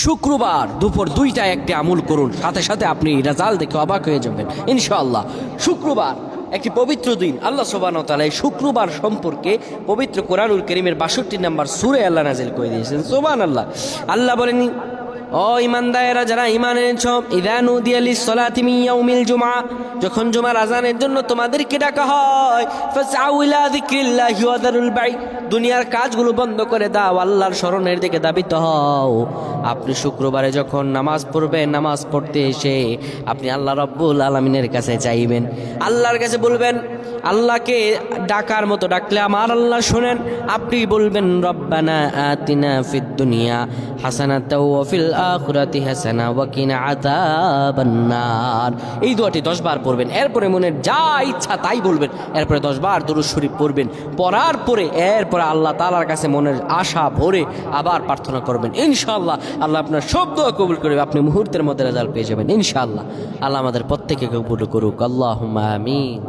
শুক্রবার দুপুর 2টায় একটি আমল করুন, সাথে সাথে আপনি রেজাল্ট দেখে অবাক হয়ে যাবেন ইনশাআল্লাহ। শুক্রবার একটি পবিত্র দিন। আল্লাহ সুবহানাহু ওয়া তাআলা এই শুক্রবার সম্পর্কে পবিত্র কোরআনুল কারীমের 62 নম্বর সূরা আল্লাহ নাযিল করে দিয়েছেন। সুবহানাল্লাহ। আল্লাহ বলেন, ও ইমানদারেরা যারা ঈমান এনেছো, ইযা নুদিয়া লিস-সালাতি মিন ইয়াউমিল জুমআ, যখন জুমার আযানের জন্য তোমাদেরকে ডাকা হয়, ফাসআউ ইলা যিকরিল্লাহি ওয়া যারুল বাই, দুনিয়ার কাজগুলো বন্ধ করে দাও, আল্লাহর স্মরণের দিকে ধাবিত হও। আপনি শুক্রবারে যখন নামাজ পড়বেন, নামাজ পড়তে এসে আপনি আল্লাহ রাব্বুল আলামিনের কাছে চাইবেন, আল্লাহর কাছে বলবেন। আল্লাহকে ডাকার মতো ডাকলে আমার আল্লাহ শোনেন। আপনি বলবেন, রব্বানা আতিনা ফিদ দুনিয়া হাসানাতাও ওয়া ফিল আখিরাতি হাসানা ওয়া কিনা আযাবান নার। এই দোয়াটি 10 বার পড়বেন। এরপরে মনের যা ইচ্ছা তাই বলবেন। এরপরে 10 বার দুরূদ শরীফ পড়বেন। পড়ার পরে এরপরে আল্লাহ তাআলার কাছে মনের আশা ভরে আবার প্রার্থনা করবেন। ইনশাআল্লাহ আল্লাহ আপনার সব দোয়া কবুল করবে। আপনি মুহূর্তের মধ্যে রেজাল্ট পেয়ে যাবেন ইনশাআল্লাহ। আল্লাহ আমাদের প্রত্যেককে কবুল করুক। আল্লাহুম্মা আমিন।